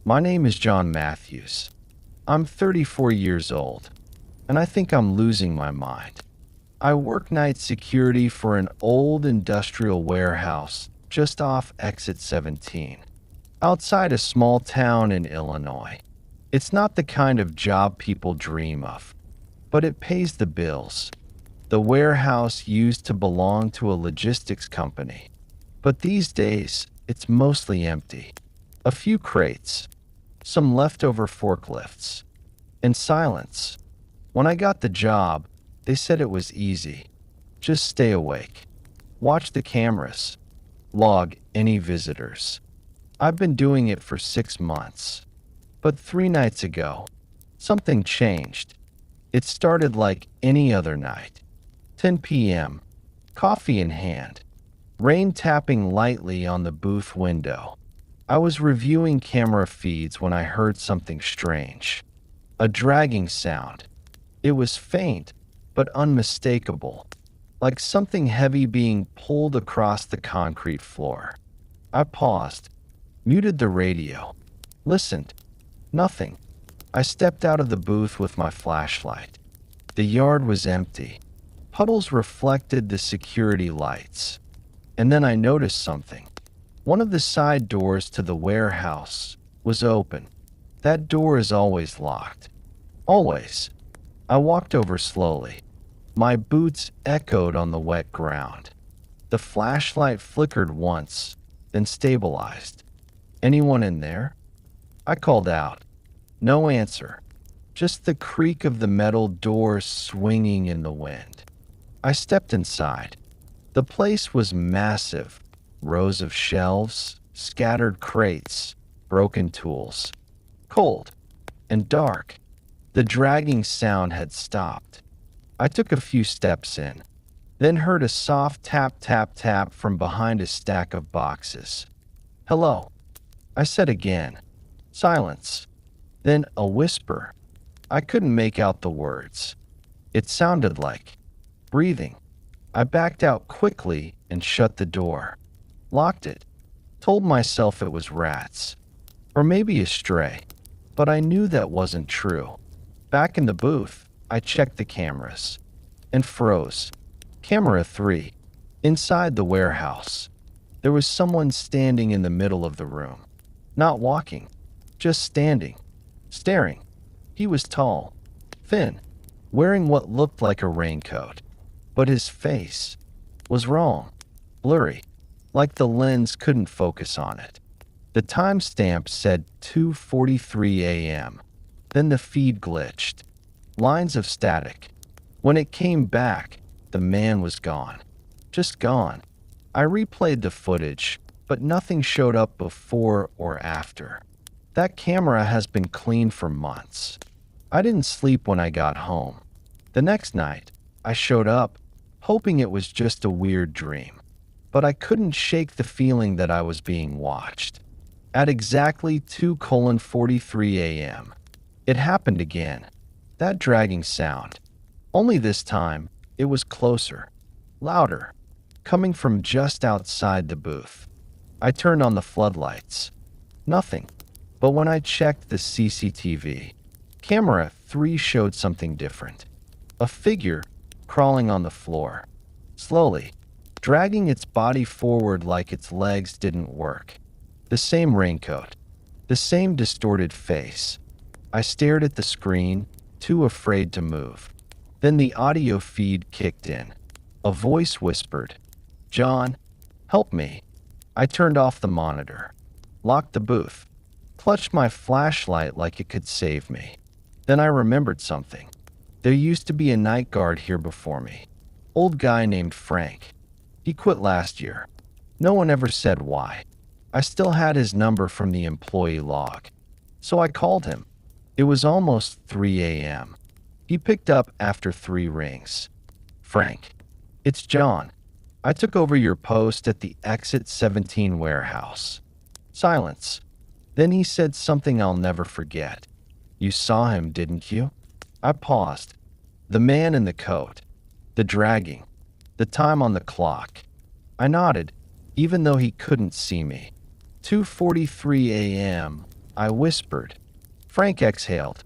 My name is John Matthews. I'm 34 years old, and I think I'm losing my mind. I work night security for an old industrial warehouse just off exit 17, outside a small town in Illinois. It's not the kind of job people dream of, but it pays the bills. The warehouse used to belong to a logistics company, but these days it's mostly empty. A few crates, some leftover forklifts, and silence. When I got the job, they said it was easy. Just stay awake. Watch the cameras. Log any visitors. I've been doing it for 6 months. But 3 nights ago, something changed. It started like any other night. 10 p.m., coffee in hand, rain tapping lightly on the booth window. I was reviewing camera feeds when I heard something strange. A dragging sound. It was faint, but unmistakable, like something heavy being pulled across the concrete floor. I paused, muted the radio, listened. Nothing. I stepped out of the booth with my flashlight. The yard was empty. Puddles reflected the security lights. And then I noticed something. One of the side doors to the warehouse was open. That door is always locked. Always. I walked over slowly. My boots echoed on the wet ground. The flashlight flickered once, then stabilized. Anyone in there? I called out. No answer. Just the creak of the metal door swinging in the wind. I stepped inside. The place was massive. Rows of shelves, scattered crates, broken tools. Cold and dark. The dragging sound had stopped. I took a few steps in, then heard a soft tap, tap, tap from behind a stack of boxes. Hello, I said again. Silence. Then a whisper. I couldn't make out the words. It sounded like breathing. I backed out quickly and shut the door. Locked it. Told myself it was rats. Or maybe a stray. But I knew that wasn't true. Back in the booth, I checked the cameras. And froze. Camera 3. Inside the warehouse. There was someone standing in the middle of the room. Not walking. Just standing. Staring. He was tall. Thin. Wearing what looked like a raincoat. But his face was wrong. Blurry. Like the lens couldn't focus on it. The timestamp said 2:43 a.m. Then the feed glitched. Lines of static. When it came back, the man was gone. Just gone. I replayed the footage, but nothing showed up before or after. That camera has been cleaned for months. I didn't sleep when I got home. The next night, I showed up, hoping it was just a weird dream. But I couldn't shake the feeling that I was being watched. At exactly 2:43 a.m., it happened again. That dragging sound. Only this time, it was closer, louder, coming from just outside the booth. I turned on the floodlights. Nothing. But when I checked the CCTV, camera 3 showed something different. A figure crawling on the floor, slowly, dragging its body forward like its legs didn't work. The same raincoat, the same distorted face. I stared at the screen, too afraid to move. Then the audio feed kicked in. A voice whispered, "John, help me." I turned off the monitor, locked the booth, clutched my flashlight like it could save me. Then I remembered something. There used to be a night guard here before me. Old guy named Frank. He quit last year. No one ever said why. I still had his number from the employee log. So I called him. It was almost 3 a.m. He picked up after 3 rings. "Frank, it's John. I took over your post at the Exit 17 warehouse." Silence. Then he said something I'll never forget. "You saw him, didn't you?" I paused. The man in the coat. The dragging. The time on the clock. I nodded, even though he couldn't see me. 2:43 a.m. I whispered. Frank exhaled.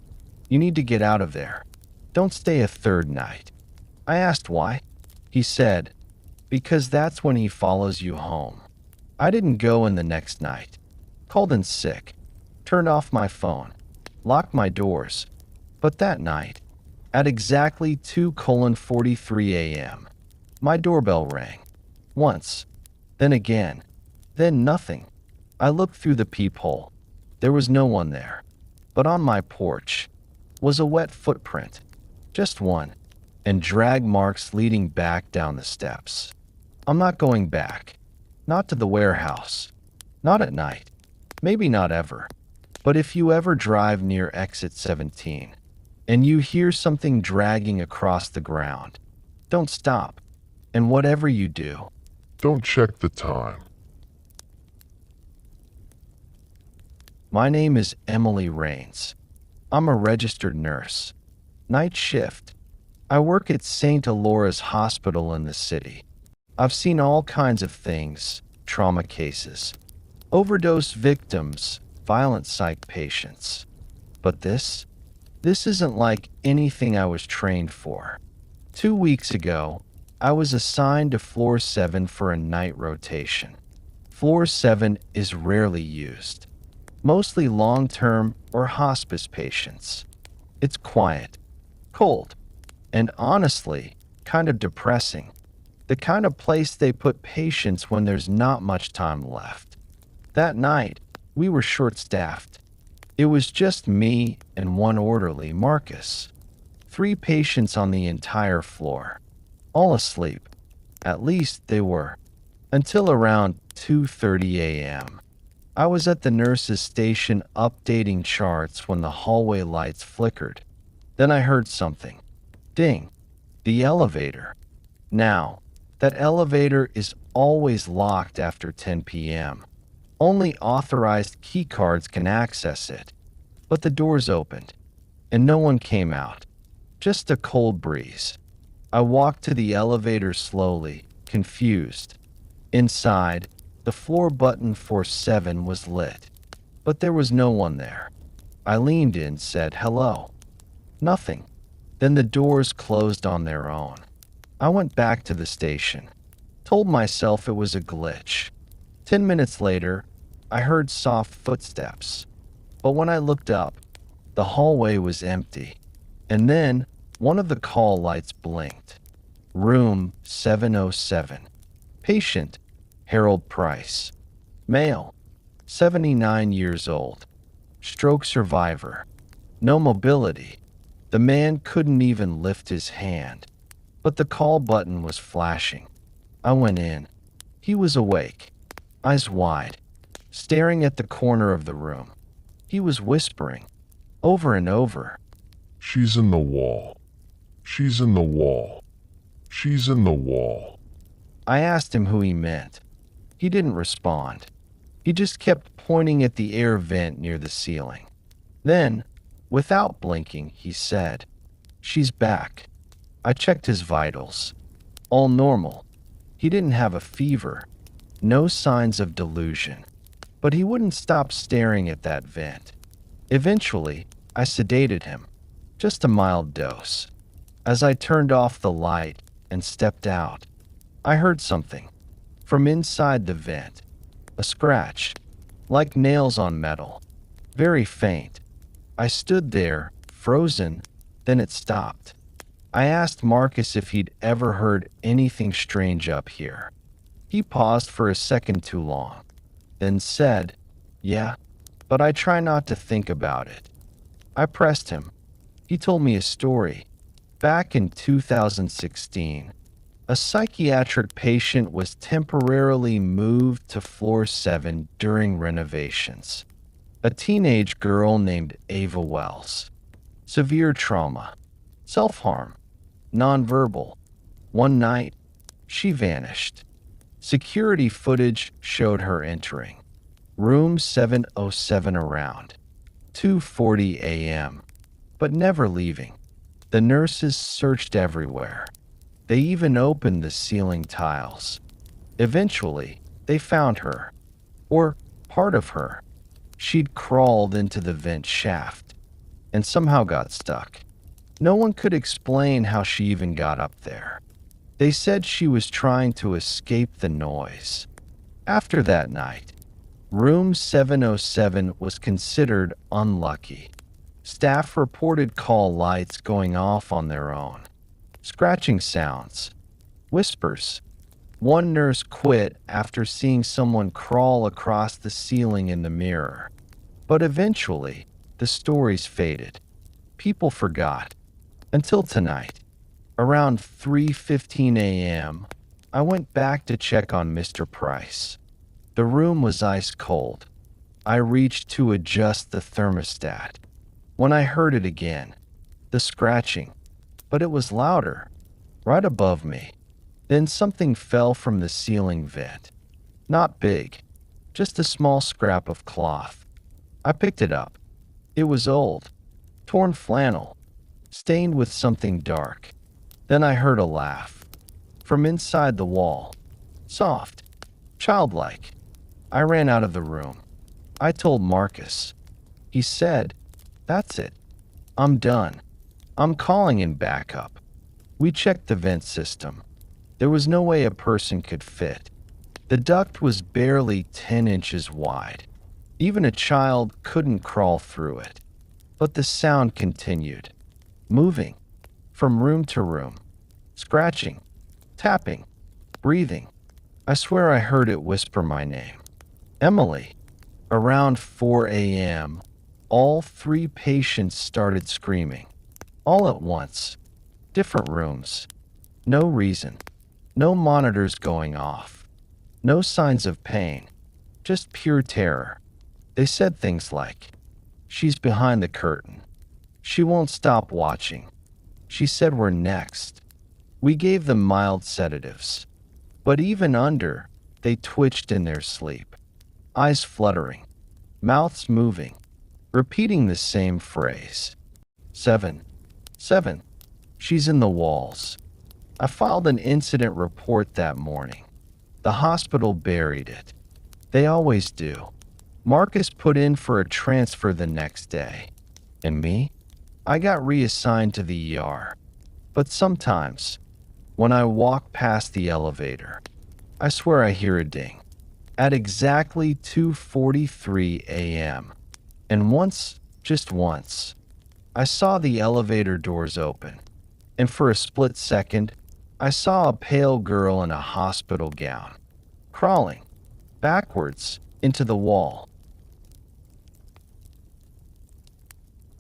You need to get out of there. Don't stay a third night. I asked why. He said, because that's when he follows you home. I didn't go in the next night. Called in sick. Turned off my phone. Locked my doors. But that night, at exactly 2:43 a.m., my doorbell rang. Once. Then again. Then nothing. I looked through the peephole. There was no one there. But on my porch was a wet footprint. Just one. And drag marks leading back down the steps. I'm not going back. Not to the warehouse. Not at night. Maybe not ever. But if you ever drive near exit 17 and you hear something dragging across the ground, don't stop. And whatever you do, don't check the time. My name is Emily Rains. I'm a registered nurse. Night shift. I work at St. Alora's Hospital in the city. I've seen all kinds of things, trauma cases, overdose victims, violent psych patients. But this isn't like anything I was trained for. 2 weeks ago, I was assigned to floor 7 for a night rotation. Floor 7 is rarely used. Mostly long-term or hospice patients. It's quiet, cold, and honestly, kind of depressing. The kind of place they put patients when there's not much time left. That night, we were short-staffed. It was just me and one orderly, Marcus. 3 patients on the entire floor. All asleep. At least they were. Until around 2:30 a.m. I was at the nurse's station updating charts when the hallway lights flickered. Then I heard something. Ding. The elevator. Now, that elevator is always locked after 10 p.m. Only authorized keycards can access it. But the doors opened, and no one came out. Just a cold breeze. I walked to the elevator slowly, confused. Inside, the floor button for 7 was lit, but there was no one there. I leaned in, said hello. Nothing. Then the doors closed on their own. I went back to the station, told myself it was a glitch. 10 minutes later, I heard soft footsteps. But when I looked up, the hallway was empty. And then one of the call lights blinked. Room 707. Patient, Harold Price. Male, 79 years old. Stroke survivor. No mobility. The man couldn't even lift his hand. But the call button was flashing. I went in. He was awake, eyes wide, staring at the corner of the room. He was whispering, over and over. She's in the wall. She's in the wall. She's in the wall. I asked him who he meant. He didn't respond. He just kept pointing at the air vent near the ceiling. Then, without blinking, he said, "She's back." I checked his vitals. All normal. He didn't have a fever. No signs of delusion. But he wouldn't stop staring at that vent. Eventually, I sedated him. Just a mild dose. As I turned off the light and stepped out, I heard something. From inside the vent. A scratch. Like nails on metal. Very faint. I stood there, frozen, then it stopped. I asked Marcus if he'd ever heard anything strange up here. He paused for a second too long, then said, "Yeah, but I try not to think about it." I pressed him. He told me a story. Back in 2016, a psychiatric patient was temporarily moved to floor 7 during renovations. A teenage girl named Ava Wells. Severe trauma. Self-harm. Nonverbal. One night, she vanished. Security footage showed her entering room 707 around 2:40 a.m., but never leaving. The nurses searched everywhere. They even opened the ceiling tiles. Eventually, they found her, or part of her. She'd crawled into the vent shaft and somehow got stuck. No one could explain how she even got up there. They said she was trying to escape the noise. After that night, room 707 was considered unlucky. Staff reported call lights going off on their own, scratching sounds, whispers. One nurse quit after seeing someone crawl across the ceiling in the mirror. But eventually, the stories faded. People forgot. Until tonight, around 3:15 a.m., I went back to check on Mr. Price. The room was ice cold. I reached to adjust the thermostat when I heard it again, the scratching, but it was louder, right above me. Then something fell from the ceiling vent. Not big, just a small scrap of cloth. I picked it up. It was old, torn flannel, stained with something dark. Then I heard a laugh from inside the wall, soft, childlike. I ran out of the room. I told Marcus. He said, "That's it. I'm done. I'm calling in backup." We checked the vent system. There was no way a person could fit. The duct was barely 10 inches wide. Even a child couldn't crawl through it. But the sound continued, moving from room to room, scratching, tapping, breathing. I swear I heard it whisper my name. Emily. Around 4 a.m., all 3 patients started screaming. All at once. Different rooms. No reason. No monitors going off. No signs of pain. Just pure terror. They said things like, "She's behind the curtain. She won't stop watching. She said we're next." We gave them mild sedatives. But even under, they twitched in their sleep. Eyes fluttering. Mouths moving. Repeating the same phrase. 7. 7. She's in the walls. I filed an incident report that morning. The hospital buried it. They always do. Marcus put in for a transfer the next day. And me? I got reassigned to the ER. But sometimes, when I walk past the elevator, I swear I hear a ding. At exactly 2:43 a.m. And once, just once, I saw the elevator doors open. And for a split second, I saw a pale girl in a hospital gown, crawling backwards into the wall.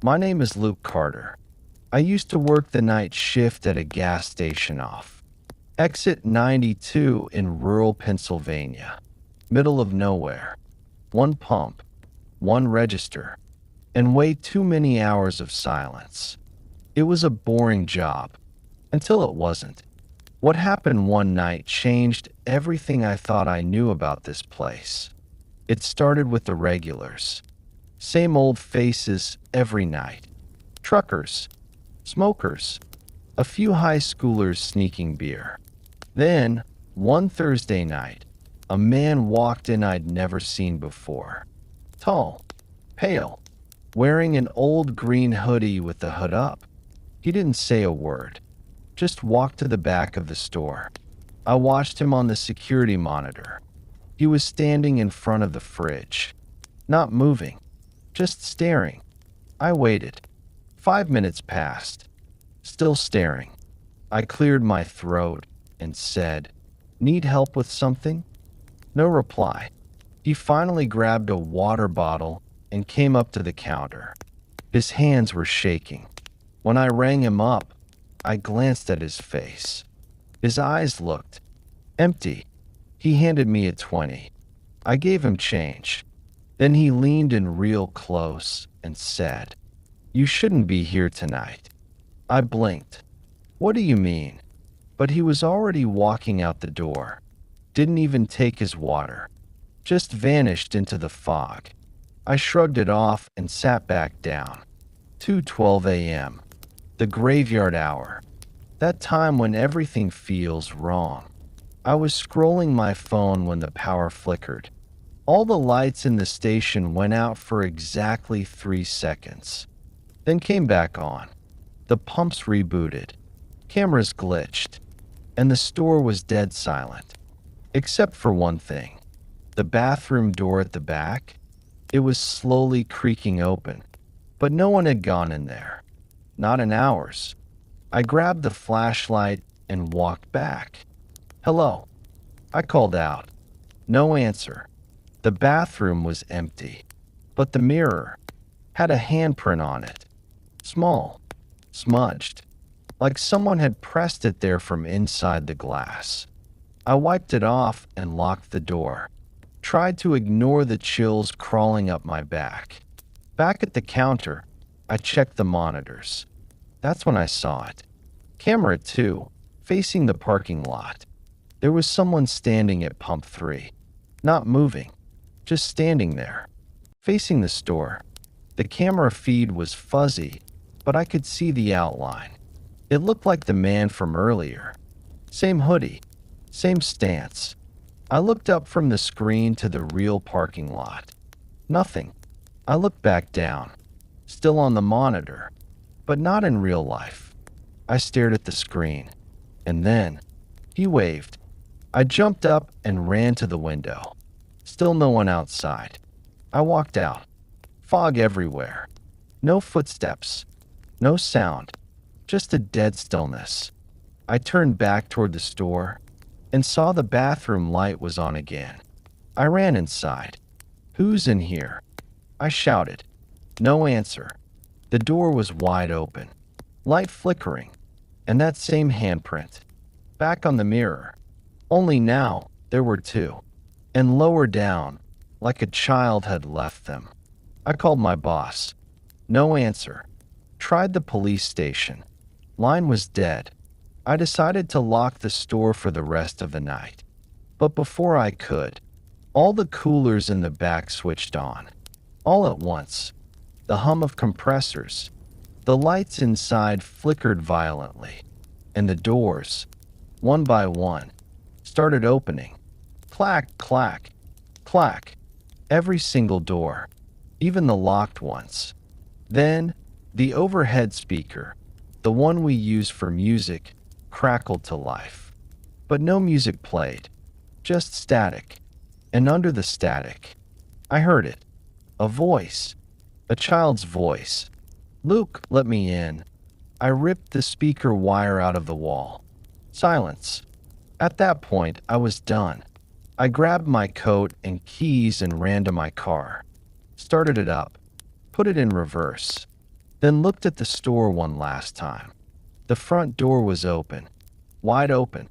My name is Luke Carter. I used to work the night shift at a gas station off Exit 92 in rural Pennsylvania, middle of nowhere. One pump, one register, and way too many hours of silence. It was a boring job, until it wasn't. What happened one night changed everything I thought I knew about this place. It started with the regulars. Same old faces every night. Truckers, smokers, a few high schoolers sneaking beer. Then, one Thursday night, a man walked in I'd never seen before. Tall, pale, wearing an old green hoodie with the hood up. He didn't say a word, just walked to the back of the store. I watched him on the security monitor. He was standing in front of the fridge, not moving, just staring. I waited. 5 minutes passed, still staring. I cleared my throat and said, "Need help with something?" No reply. He finally grabbed a water bottle and came up to the counter. His hands were shaking. When I rang him up, I glanced at his face. His eyes looked empty. He handed me a 20. I gave him change. Then he leaned in real close and said, "You shouldn't be here tonight." I blinked. "What do you mean?" But he was already walking out the door. Didn't even take his water. Just vanished into the fog. I shrugged it off and sat back down. 2:12 a.m. The graveyard hour. That time when everything feels wrong. I was scrolling my phone when the power flickered. All the lights in the station went out for exactly 3 seconds, then came back on. The pumps rebooted, cameras glitched, and the store was dead silent. Except for one thing. The bathroom door at the back. It was slowly creaking open, but no one had gone in there. Not in hours. I grabbed the flashlight and walked back. "Hello," I called out. No answer. The bathroom was empty, but the mirror had a handprint on it. Small, smudged, like someone had pressed it there from inside the glass. I wiped it off and locked the door. Tried to ignore the chills crawling up my back. Back at the counter, I checked the monitors. That's when I saw it. Camera 2, facing the parking lot. There was someone standing at pump 3. Not moving, just standing there, facing the store. The camera feed was fuzzy, but I could see the outline. It looked like the man from earlier. Same hoodie, same stance. I looked up from the screen to the real parking lot. Nothing. I looked back down. Still on the monitor, but not in real life. I stared at the screen, and then he waved. I jumped up and ran to the window. Still no one outside. I walked out. Fog everywhere. No footsteps. No sound. Just a dead stillness. I turned back toward the store and saw the bathroom light was on again. I ran inside. "Who's in here?" I shouted. No answer. The door was wide open. Light flickering. And that same handprint. Back on the mirror. Only now, there were 2. And lower down, like a child had left them. I called my boss. No answer. Tried the police station. Line was dead. I decided to lock the store for the rest of the night. But before I could, all the coolers in the back switched on. All at once. The hum of compressors. The lights inside flickered violently. And the doors, one by one, started opening. Clack, clack, clack. Every single door. Even the locked ones. Then, the overhead speaker, the one we use for music, crackled to life. But no music played. Just static. And under the static, I heard it. A voice. A child's voice. "Luke, let me in." I ripped the speaker wire out of the wall. Silence. At that point, I was done. I grabbed my coat and keys and ran to my car. Started it up. Put it in reverse. Then looked at the store one last time. The front door was open. Wide open.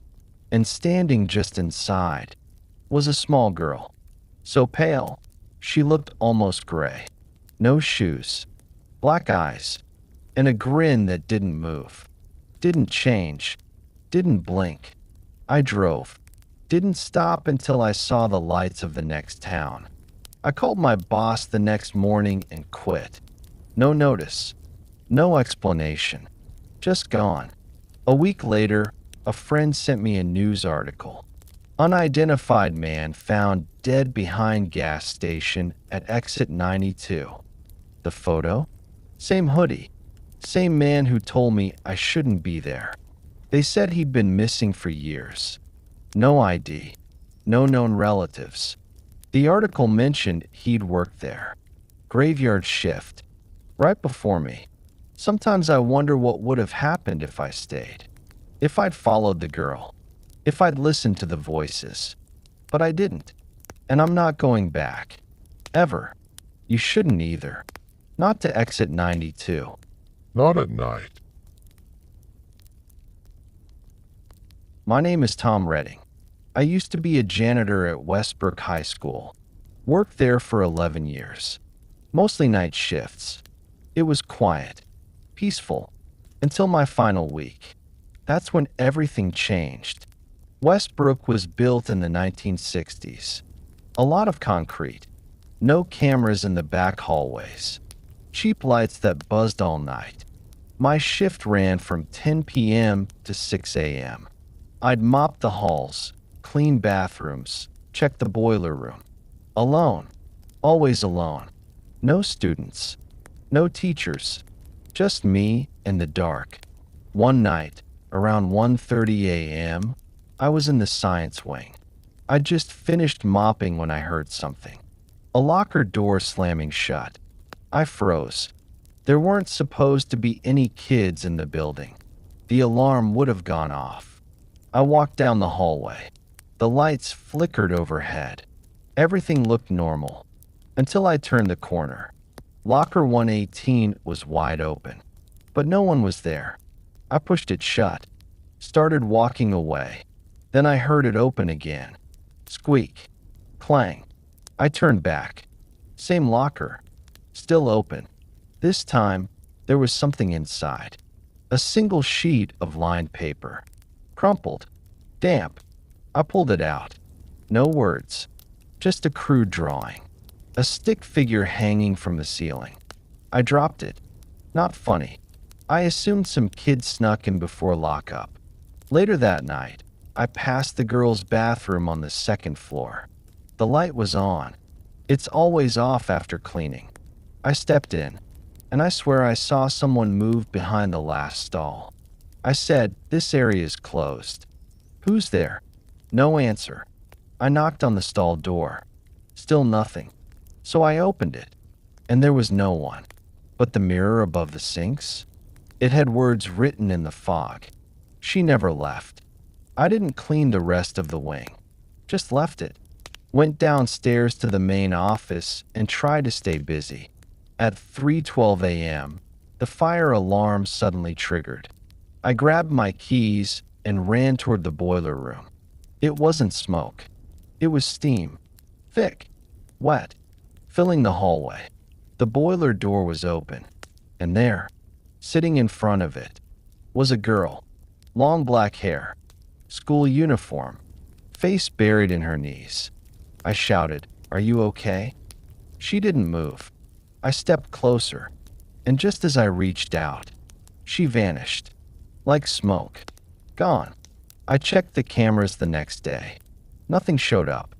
And standing just inside was a small girl. So pale, she looked almost gray. No shoes. Black eyes. And a grin that didn't move. Didn't change. Didn't blink. I drove. Didn't stop until I saw the lights of the next town. I called my boss the next morning and quit. No notice. No explanation. Just gone. A week later, a friend sent me a news article. Unidentified man found dead behind gas station at exit 92. The photo? Same hoodie. Same man who told me I shouldn't be there. They said he'd been missing for years. No ID. No known relatives. The article mentioned he'd worked there. Graveyard shift. Right before me. Sometimes I wonder what would have happened if I stayed. If I'd followed the girl. If I'd listened to the voices. But I didn't. And I'm not going back. Ever. You shouldn't either. Not to exit 92. Not at night. My name is Tom Redding. I used to be a janitor at Westbrook High School. Worked there for 11 years. Mostly night shifts. It was quiet. Peaceful. Until my final week. That's when everything changed. Westbrook was built in the 1960s. A lot of concrete. No cameras in the back hallways. Cheap lights that buzzed all night. My shift ran from 10 p.m. to 6 a.m. I'd mop the halls, clean bathrooms, check the boiler room. Alone. Always alone. No students. No teachers. Just me in the dark. One night, around 1:30 a.m., I was in the science wing. I'd just finished mopping when I heard something. A locker door slamming shut. I froze. There weren't supposed to be any kids in the building. The alarm would have gone off. I walked down the hallway. The lights flickered overhead. Everything looked normal. Until I turned the corner. Locker 118 was wide open. But no one was there. I pushed it shut. Started walking away. Then I heard it open again. Squeak. Clang. I turned back. Same locker. Still open. This time, there was something inside. A single sheet of lined paper. Crumpled. Damp. I pulled it out. No words. Just a crude drawing. A stick figure hanging from the ceiling. I dropped it. Not funny. I assumed some kid snuck in before lockup. Later that night, I passed the girls' bathroom on the second floor. The light was on. It's always off after cleaning. I stepped in, and I swear I saw someone move behind the last stall. I said, "This area is closed." "Who's there?" No answer. I knocked on the stall door. Still nothing. So I opened it, and there was no one. But the mirror above the sinks? It had words written in the fog. She never left. I didn't clean the rest of the wing. Just left it. Went downstairs to the main office and tried to stay busy. At 3:12 a.m., the fire alarm suddenly triggered. I grabbed my keys and ran toward the boiler room. It wasn't smoke. It was steam. Thick. Wet. Filling the hallway. The boiler door was open. And there, sitting in front of it, was a girl. Long black hair. School uniform. Face buried in her knees. I shouted, "Are you okay?" She didn't move. I stepped closer, and just as I reached out, she vanished. Like smoke. Gone. I checked the cameras the next day. Nothing showed up.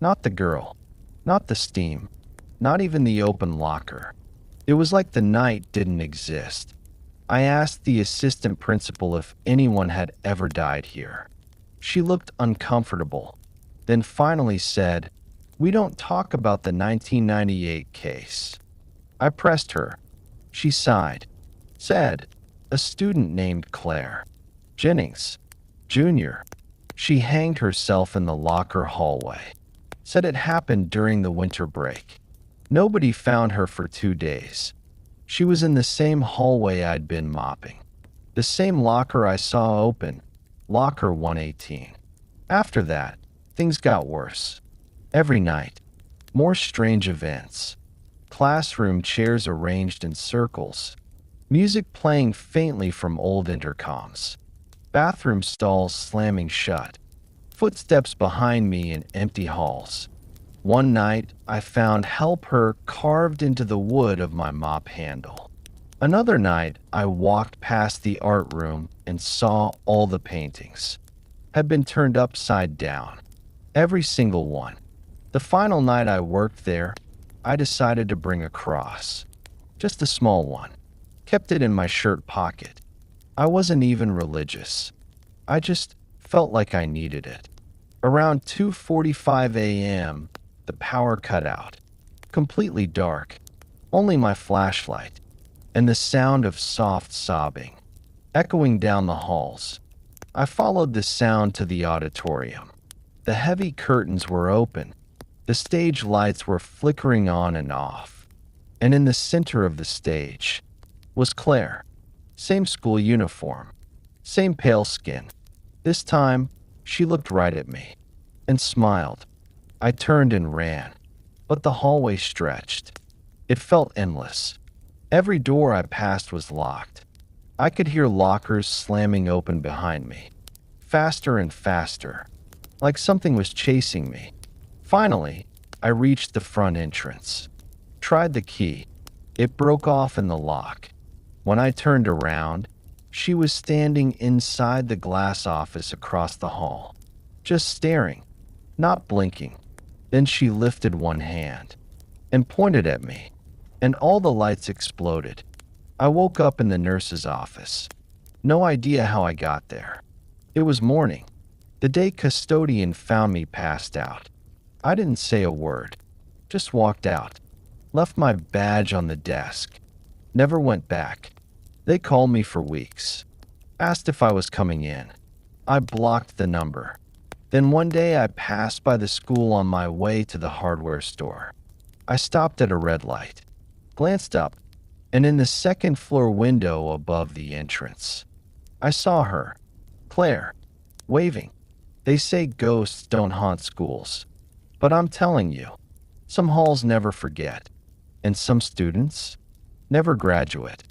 Not the girl. Not the steam. Not even the open locker. It was like the night didn't exist. I asked the assistant principal if anyone had ever died here. She looked uncomfortable, then finally said, "We don't talk about the 1998 case." I pressed her. She sighed. Said, "A student named Claire Jennings, Jr. She hanged herself in the locker hallway. Said it happened during the winter break. Nobody found her for 2 days. She was in the same hallway I'd been mopping. The same locker I saw open, locker 118. After that, things got worse. Every night, more strange events. Classroom chairs arranged in circles. Music playing faintly from old intercoms. Bathroom stalls slamming shut. Footsteps behind me in empty halls. One night, I found "Help Her" carved into the wood of my mop handle. Another night, I walked past the art room and saw all the paintings had been turned upside down. Every single one. The final night I worked there, I decided to bring a cross. Just a small one. Kept it in my shirt pocket. I wasn't even religious. I just felt like I needed it. Around 2:45 a.m., the power cut out. Completely dark. Only my flashlight. And the sound of soft sobbing, echoing down the halls. I followed the sound to the auditorium. The heavy curtains were open. The stage lights were flickering on and off. And in the center of the stage was Claire. Same school uniform. Same pale skin. This time, she looked right at me and smiled. I turned and ran, but the hallway stretched. It felt endless. Every door I passed was locked. I could hear lockers slamming open behind me. Faster and faster, like something was chasing me. Finally, I reached the front entrance. Tried the key. It broke off in the lock. When I turned around, she was standing inside the glass office across the hall, just staring, not blinking. Then she lifted one hand and pointed at me, and all the lights exploded. I woke up in the nurse's office. No idea how I got there. It was morning, the day custodian found me passed out. I didn't say a word, just walked out, left my badge on the desk, never went back. They called me for weeks, asked if I was coming in. I blocked the number. Then one day I passed by the school on my way to the hardware store. I stopped at a red light, glanced up, and in the second floor window above the entrance, I saw her, Claire, waving. They say ghosts don't haunt schools, but I'm telling you, some halls never forget, and some students never graduate.